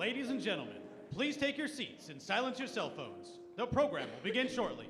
Ladies and gentlemen, please take your seats and silence your cell phones. The program will begin shortly.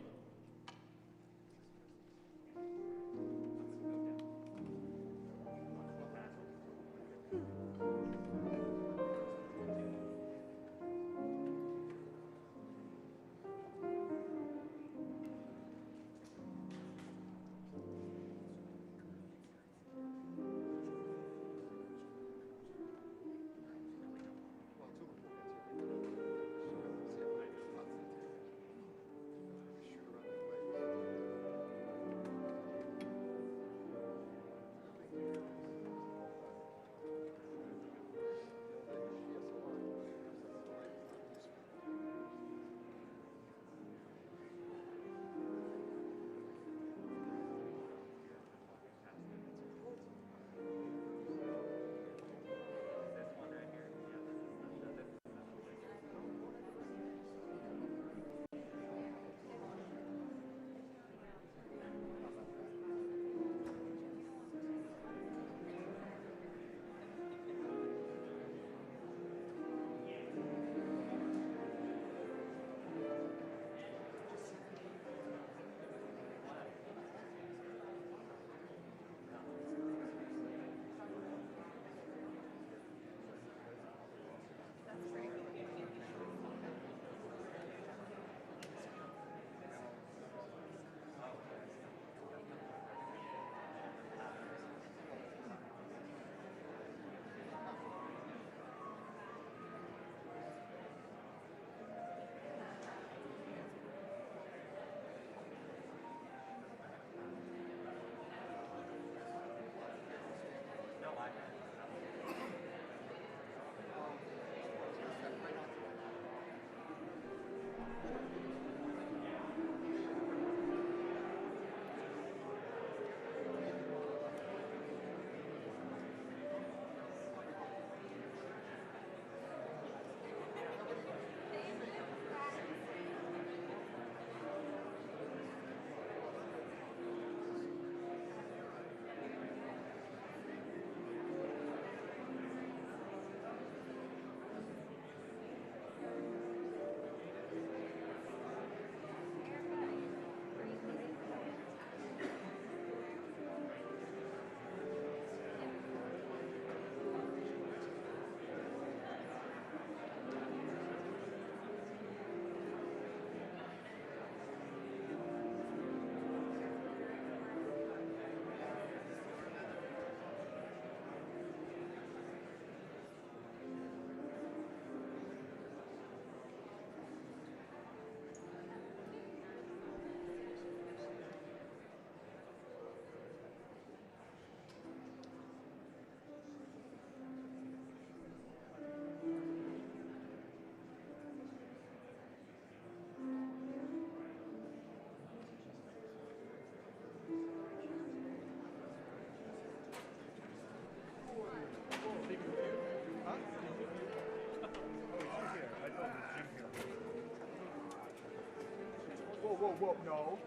Whoa, no.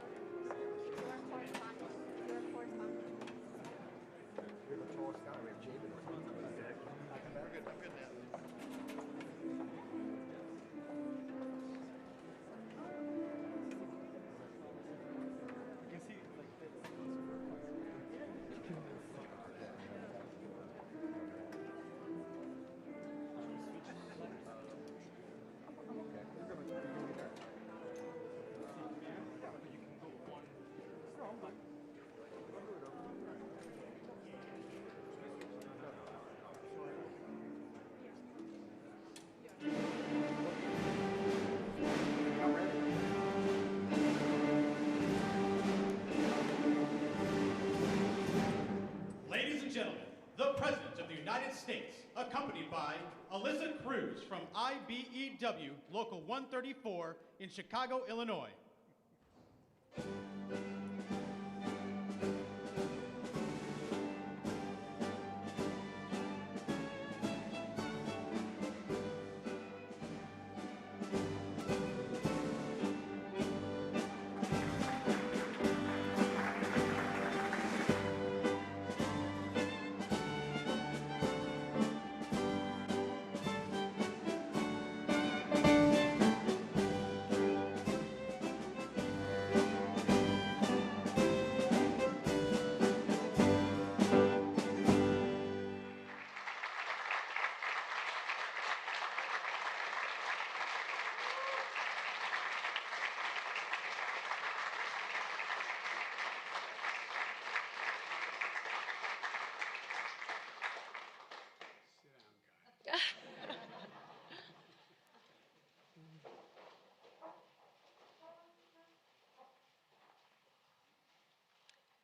States, accompanied by Alyssa Cruz from IBEW Local 134 in Chicago, Illinois.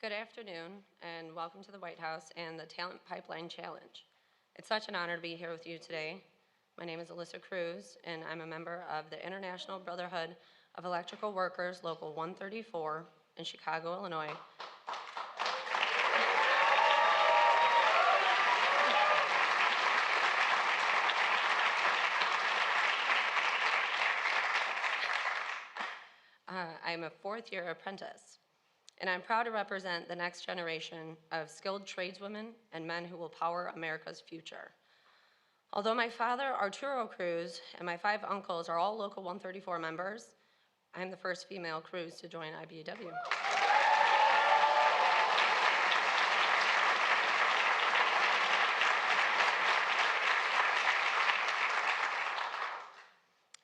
Good afternoon, and welcome to the White House and the Talent Pipeline Challenge. It's such an honor to be here with you today. My name is Alyssa Cruz, and I'm a member of the International Brotherhood of Electrical Workers, Local 134 in Chicago, Illinois. I'm a fourth-year apprentice, and I'm proud to represent the next generation of skilled tradeswomen and men who will power America's future. Although my father, Arturo Cruz, and my 5 uncles are all Local 134 members, I'm the first female Cruz to join IBEW.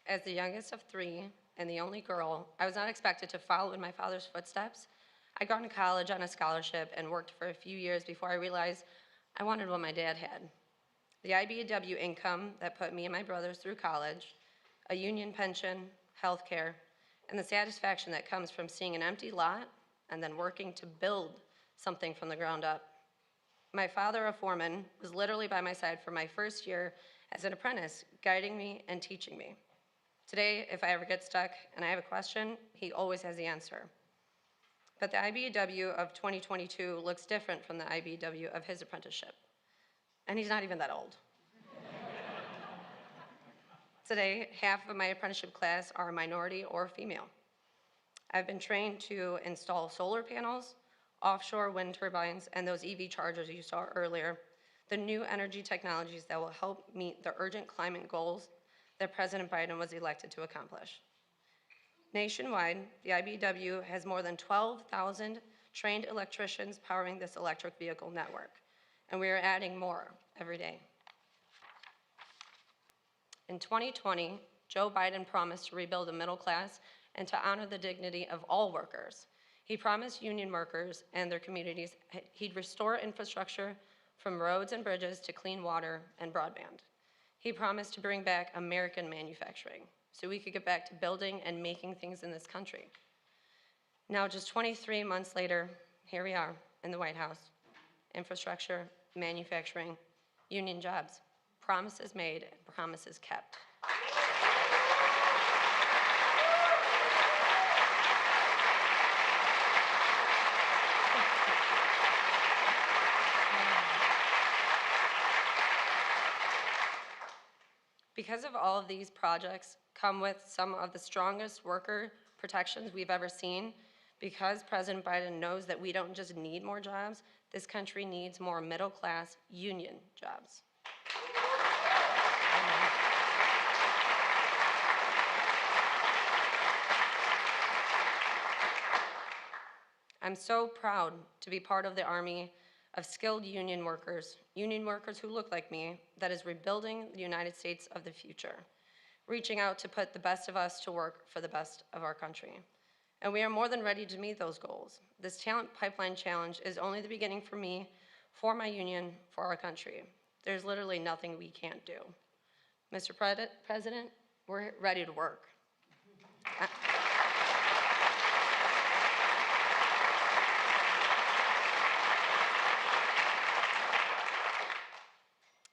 As the youngest of 3 and the only girl, I was not expected to follow in my father's footsteps. I'd gone to college on a scholarship and worked for a few years before I realized I wanted what my dad had. The IBEW income that put me and my brothers through college, a union pension, health care, and the satisfaction that comes from seeing an empty lot and then working to build something from the ground up. My father, a foreman, was literally by my side for my first year as an apprentice, guiding me and teaching me. Today, if I ever get stuck and I have a question, he always has the answer. But the IBEW of 2022 looks different from the IBEW of his apprenticeship. And he's not even that old. Today, half of my apprenticeship class are minority or female. I've been trained to install solar panels, offshore wind turbines, and those EV chargers you saw earlier, the new energy technologies that will help meet the urgent climate goals that President Biden was elected to accomplish. Nationwide, the IBEW has more than 12,000 trained electricians powering this electric vehicle network, and we are adding more every day. In 2020, Joe Biden promised to rebuild the middle class and to honor the dignity of all workers. He promised union workers and their communities he'd restore infrastructure from roads and bridges to clean water and broadband. He promised to bring back American manufacturing so we could get back to building and making things in this country. Now, just 23 months later, here we are in the White House. Infrastructure, manufacturing, union jobs. Promises made, promises kept. Because of all of these projects come with some of the strongest worker protections we've ever seen, because President Biden knows that we don't just need more jobs, this country needs more middle-class union jobs. I'm so proud to be part of the army of skilled union workers who look like me, that is rebuilding the United States of the future, reaching out to put the best of us to work for the best of our country. And we are more than ready to meet those goals. This Talent Pipeline Challenge is only the beginning for me, for my union, for our country. There's literally nothing we can't do. Mr. President, we're ready to work.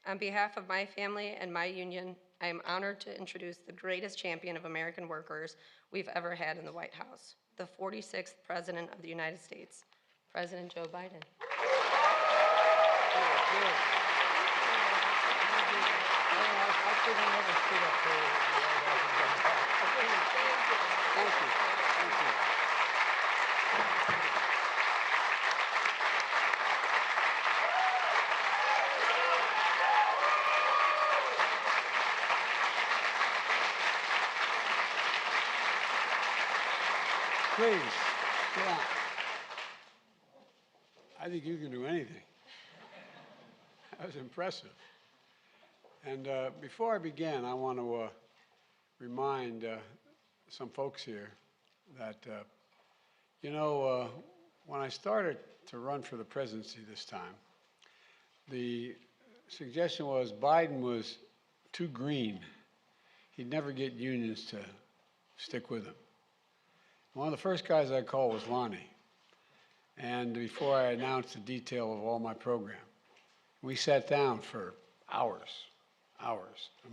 On behalf of my family and my union, I am honored to introduce the greatest champion of American workers we've ever had in the White House, the 46th President of the United States, President Joe Biden. Please, sit down. I think you can do anything. That was impressive. And before I begin, I want to remind some folks here that, when I started to run for the presidency this time, the suggestion was Biden was too green. He'd never get unions to stick with him. One of the first guys I called was Lonnie. And before I announced the detail of all my program, we sat down for hours,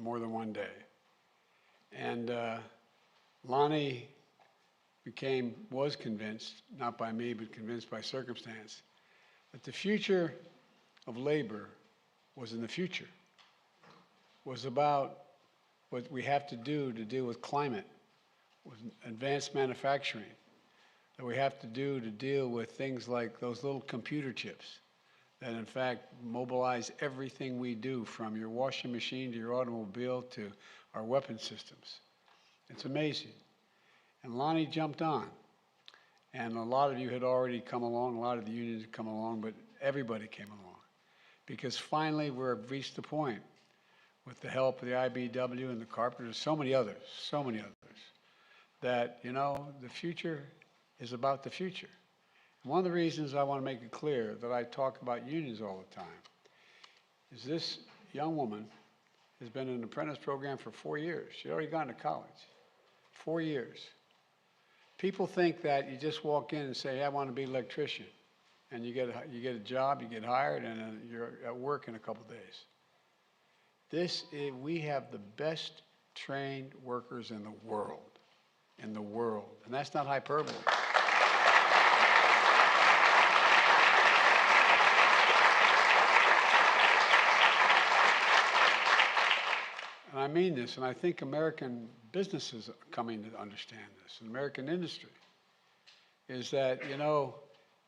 more than one day. And Lonnie was convinced, not by me, but convinced by circumstance, that the future of labor was in the future, was about what we have to do to deal with climate, with advanced manufacturing, that we have to do to deal with things like those little computer chips that in fact mobilize everything we do, from your washing machine to your automobile to our weapon systems. It's amazing. And Lonnie jumped on. And a lot of you had already come along, a lot of the unions had come along, but everybody came along. Because finally we've reached the point, with the help of the IBEW and the carpenters, so many others, that, you know, the future is about the future. And one of the reasons I want to make it clear that I talk about unions all the time is this young woman has been in an apprentice program for 4 years. She'd already gone to college. 4 years. People think that you just walk in and say, hey, I want to be an electrician. And you get a job, you get hired, and you're at work in a couple days. We have the best trained workers in the world. And that's not hyperbole. And I mean this, and I think American businesses are coming to understand this, and American industry, is that, you know,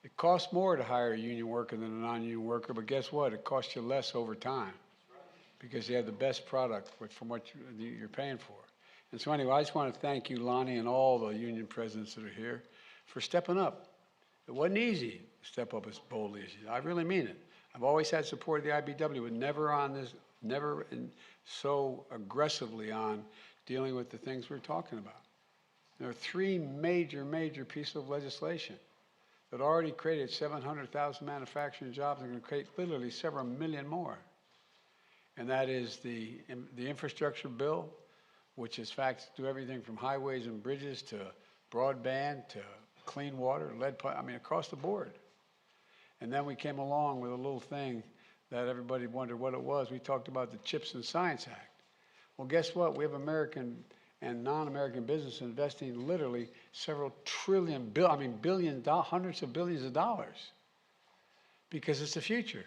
it costs more to hire a union worker than a non-union worker, but guess what? It costs you less over time because you have the best product from what you're paying for. And so anyway, I just want to thank you, Lonnie, and all the union presidents that are here for stepping up. It wasn't easy to step up as boldly as you did. I really mean it. I've always had support of the IBEW, but never so aggressively on dealing with the things we're talking about. There are 3 major pieces of legislation that already created 700,000 manufacturing jobs and going to create literally several million more. And that is the infrastructure bill, which is facts do everything from highways and bridges to broadband to clean water, lead pipe, I mean, across the board. And then we came along with a little thing that everybody wondered what it was. We talked about the CHIPS and Science Act. Well, guess what? We have American and non-American business investing literally several trillion, hundreds of billions of dollars, because it's the future.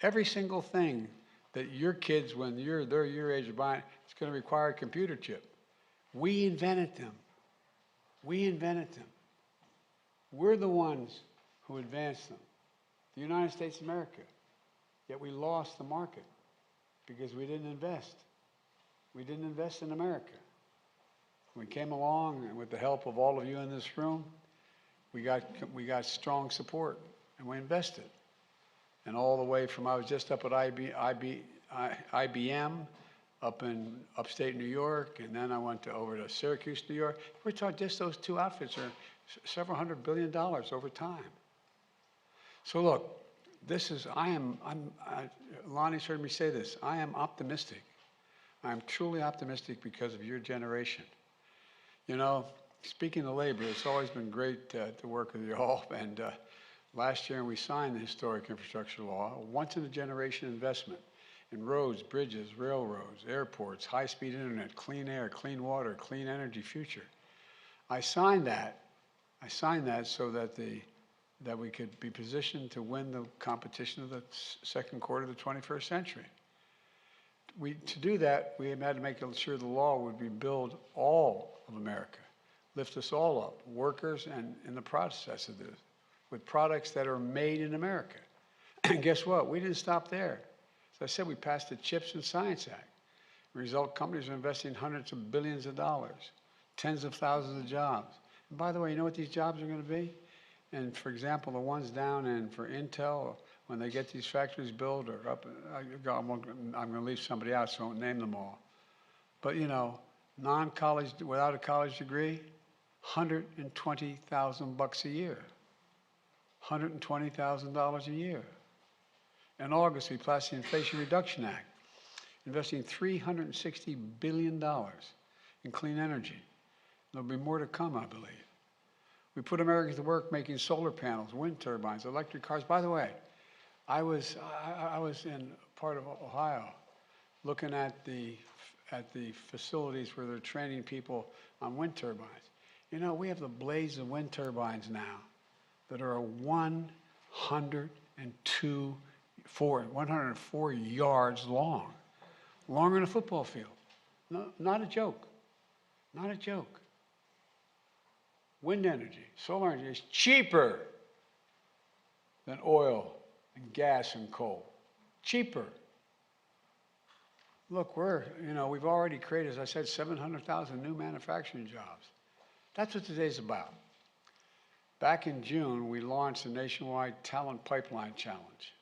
Every single thing that your kids, when they're your age, are buying, it's going to require a computer chip. We invented them. We're the ones who advanced them. The United States of America. Yet we lost the market because we didn't invest. We didn't invest in America. We came along, and with the help of all of you in this room, we got strong support, and we invested. And all the way from, I was just up at IBM, up in upstate New York, and then I went over to Syracuse, New York. We're talking just those 2 outfits are several $100 billion over time. So look, Lonnie's heard me say this, I am optimistic. I'm truly optimistic because of your generation. You know, speaking of labor, it's always been great to work with you all. And last year we signed the historic infrastructure law, a once-in-a-generation investment in roads, bridges, railroads, airports, high-speed internet, clean air, clean water, clean energy future. I signed that so that we could be positioned to win the competition of the second quarter of the 21st century. To do that, we had to make sure the law would rebuild all of America, lift us all up, workers and in the process of this, with products that are made in America. And guess what? We didn't stop there. As I said, we passed the CHIPS and Science Act. The result, companies are investing hundreds of billions of dollars, tens of thousands of jobs. And by the way, you know what these jobs are going to be? And for example, the ones down in for Intel, when they get these factories built or up, I'm going to leave somebody out, so I won't name them all. But you know, non-college, without a college degree, $120,000 a year. $120,000 a year. In August, we passed the Inflation Reduction Act, investing $360 billion in clean energy. There'll be more to come, I believe. We put Americans to work making solar panels, wind turbines, electric cars. By the way, I was in part of Ohio looking at the facilities where they're training people on wind turbines. You know, we have the blades of wind turbines now that are 104 yards long, longer than a football field. No, not a joke. Not a joke. Wind energy, solar energy is cheaper than oil and gas and coal. Cheaper. Look, we've already created, as I said, 700,000 new manufacturing jobs. That's what today's about. Back in June, we launched a nationwide talent pipeline challenge.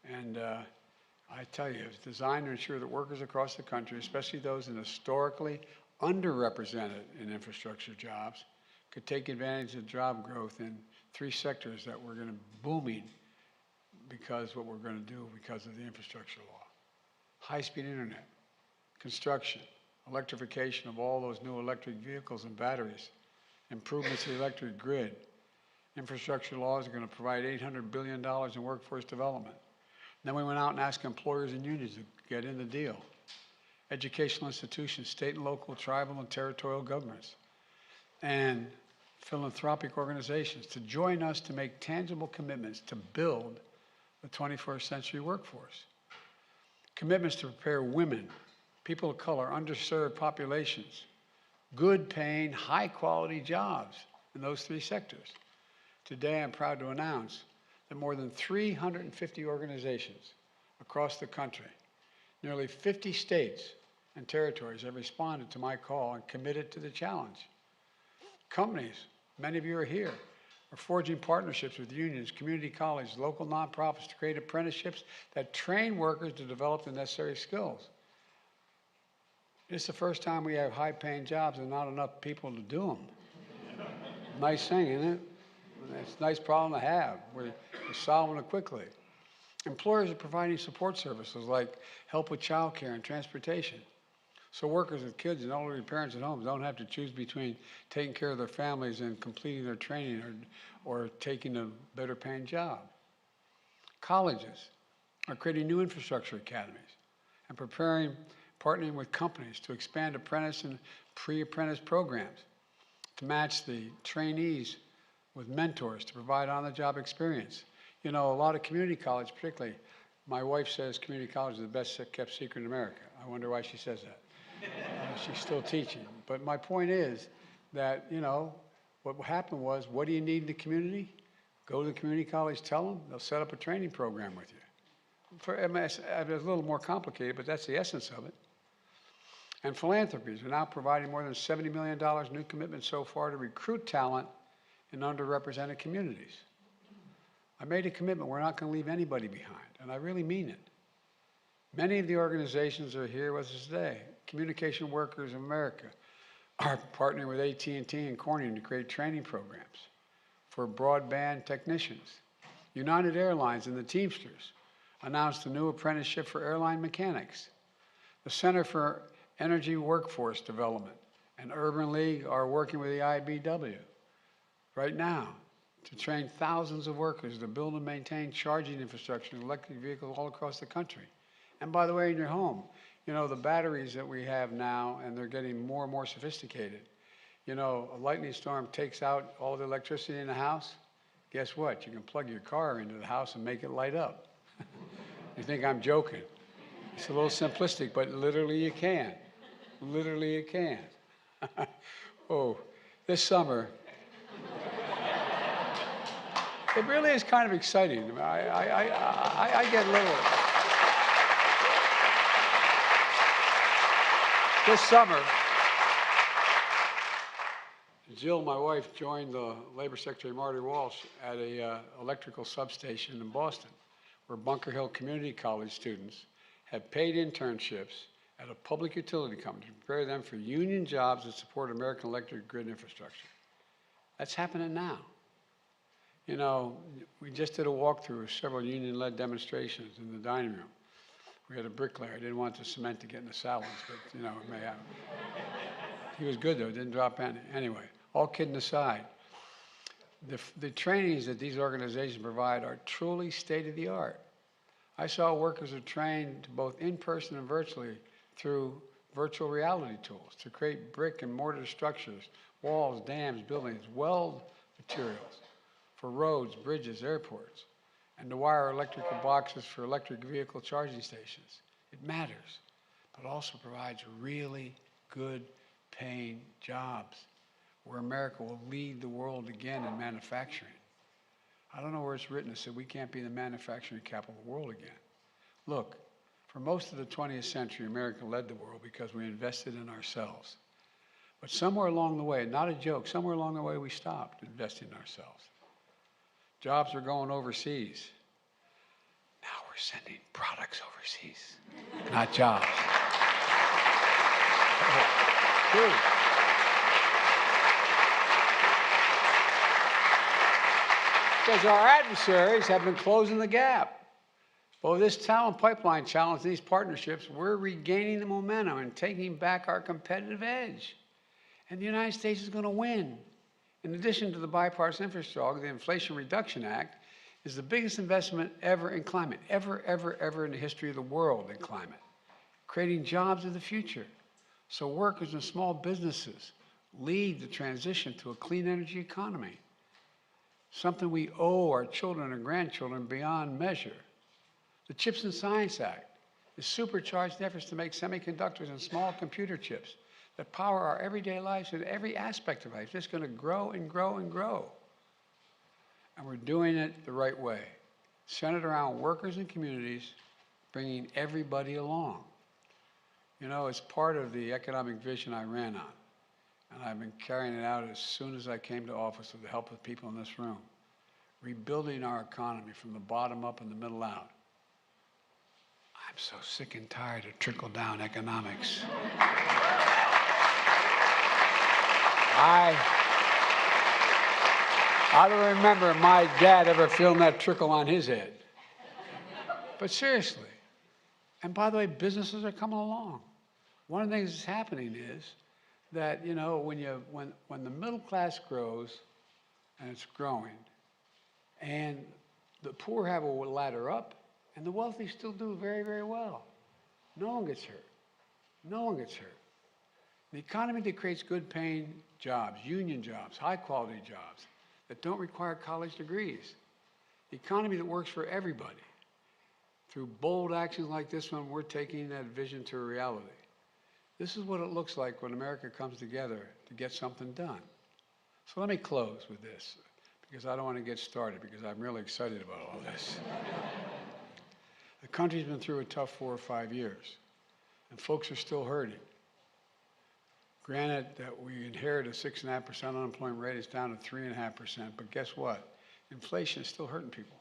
And I tell you, it's designed to ensure that workers across the country, especially those in historically underrepresented in infrastructure jobs, could take advantage of job growth in 3 sectors that we're going to booming because what we're going to do because of the infrastructure law. High-speed internet, construction, electrification of all those new electric vehicles and batteries, improvements to the electric grid. Infrastructure laws are going to provide $800 billion in workforce development. Then we went out and asked employers and unions to get in the deal. Educational institutions, state and local, tribal and territorial governments, and philanthropic organizations to join us to make tangible commitments to build the 21st century workforce. Commitments to prepare women, people of color, underserved populations, good paying, high quality jobs in those 3 sectors. Today, I'm proud to announce that more than 350 organizations across the country, nearly 50 states and territories have responded to my call and committed to the challenge. Companies, many of you are here, are forging partnerships with unions, community colleges, local nonprofits to create apprenticeships that train workers to develop the necessary skills. It's the first time we have high-paying jobs and not enough people to do them. Nice thing, isn't it? It's a nice problem to have. We're solving it quickly. Employers are providing support services like help with childcare and transportation, so workers with kids and elderly parents at home don't have to choose between taking care of their families and completing their training or taking a better paying job. Colleges are creating new infrastructure academies and partnering with companies to expand apprentice and pre-apprentice programs to match the trainees with mentors to provide on-the-job experience. You know, a lot of community colleges, particularly, my wife says community college is the best kept secret in America. I wonder why she says that. She's still teaching. But my point is that, you know, what happened was, what do you need in the community? Go to the community college, tell them, they'll set up a training program with you. It's a little more complicated, but that's the essence of it. And philanthropies are now providing more than $70 million new commitments so far to recruit talent in underrepresented communities. I made a commitment, we're not going to leave anybody behind, and I really mean it. Many of the organizations that are here with us today. Communication Workers of America are partnering with AT&T and Corning to create training programs for broadband technicians. United Airlines and the Teamsters announced a new apprenticeship for airline mechanics. The Center for Energy Workforce Development and Urban League are working with the IBEW right now to train thousands of workers to build and maintain charging infrastructure in electric vehicles all across the country. And by the way, in your home, you know, the batteries that we have now, and they're getting more and more sophisticated. You know, a lightning storm takes out all the electricity in the house. Guess what? You can plug your car into the house and make it light up. You think I'm joking? It's a little simplistic, but literally you can. Literally you can. Oh, this summer, it really is kind of exciting. I get a little. This summer, Jill, my wife, joined the Labor Secretary Marty Walsh at a electrical substation in Boston, where Bunker Hill Community College students have paid internships at a public utility company to prepare them for union jobs that support American electric grid infrastructure. That's happening now. You know, we just did a walkthrough of several union-led demonstrations in the dining room. We had a bricklayer. I didn't want the cement to get in the salads, but, you know, it may have. He was good, though. Didn't drop any. Anyway, all kidding aside, The trainings that these organizations provide are truly state-of-the-art. I saw workers are trained both in person and virtually through virtual reality tools to create brick and mortar structures, walls, dams, buildings, weld materials for roads, bridges, airports, and to wire electrical boxes for electric vehicle charging stations. It matters, but also provides really good paying jobs where America will lead the world again in manufacturing. I don't know where it's written that said we can't be the manufacturing capital of the world again. Look, for most of the 20th century, America led the world because we invested in ourselves. But somewhere along the way, not a joke, somewhere along the way we stopped investing in ourselves. Jobs are going overseas. Now we're sending products overseas, not jobs. Dude. Because our adversaries have been closing the gap. Well, this talent pipeline challenge, these partnerships, we're regaining the momentum and taking back our competitive edge. And the United States is going to win. In addition to the bipartisan infrastructure, the Inflation Reduction Act is the biggest investment ever in climate, ever in the history of the world in climate, creating jobs of the future. So workers and small businesses lead the transition to a clean energy economy, something we owe our children and grandchildren beyond measure. The CHIPS and Science Act is supercharged efforts to make semiconductors and small computer chips that power our everyday lives in every aspect of life. It's just going to grow and grow and grow. And we're doing it the right way, centered around workers and communities, bringing everybody along. You know, it's part of the economic vision I ran on, and I've been carrying it out as soon as I came to office with the help of people in this room, rebuilding our economy from the bottom up and the middle out. I'm so sick and tired of trickle-down economics. I don't remember my dad ever feeling that trickle on his head. But seriously, and by the way, businesses are coming along. One of the things that's happening is that, you know, when the middle class grows, and it's growing, and the poor have a ladder up, and the wealthy still do very, very well. No one gets hurt. No one gets hurt. The economy that creates good paying jobs, union jobs, high quality jobs that don't require college degrees. The economy that works for everybody. Through bold actions like this one, we're taking that vision to a reality. This is what it looks like when America comes together to get something done. So let me close with this, because I don't want to get started, because I'm really excited about all this. The country's been through a tough 4 or 5 years, and folks are still hurting. Granted that we inherited a 6.5% unemployment rate, it's down to 3.5%, but guess what? Inflation is still hurting people.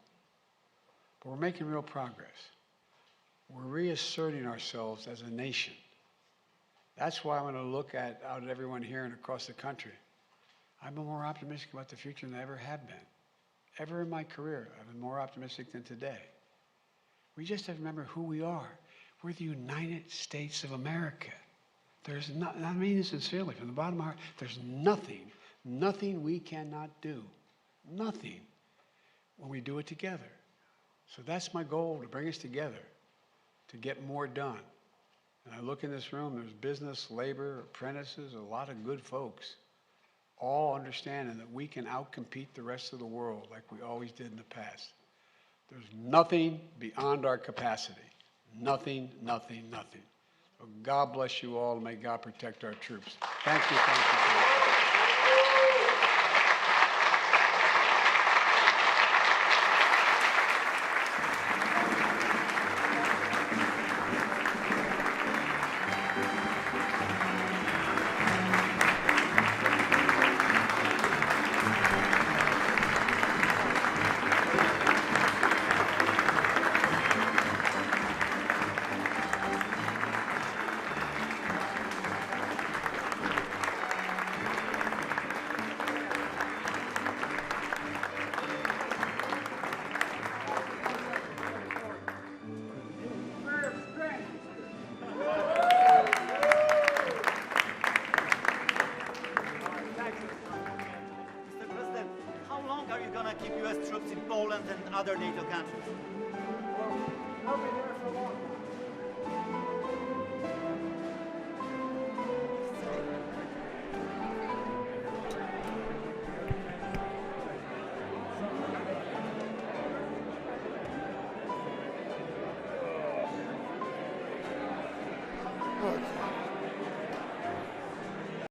But we're making real progress. We're reasserting ourselves as a nation. That's why I'm going to look out at everyone here and across the country. I've been more optimistic about the future than I ever have been. Ever in my career, I've been more optimistic than today. We just have to remember who we are. We're the United States of America. There's not, I mean this sincerely, from the bottom of my heart, there's nothing we cannot do. Nothing when we do it together. So that's my goal, to bring us together, to get more done. And I look in this room, there's business, labor, apprentices, a lot of good folks, all understanding that we can outcompete the rest of the world like we always did in the past. There's nothing beyond our capacity. Nothing. So God bless you all, and may God protect our troops. Thank you. keep U.S. troops in Poland and other NATO countries. Well, I'll be there for a long time.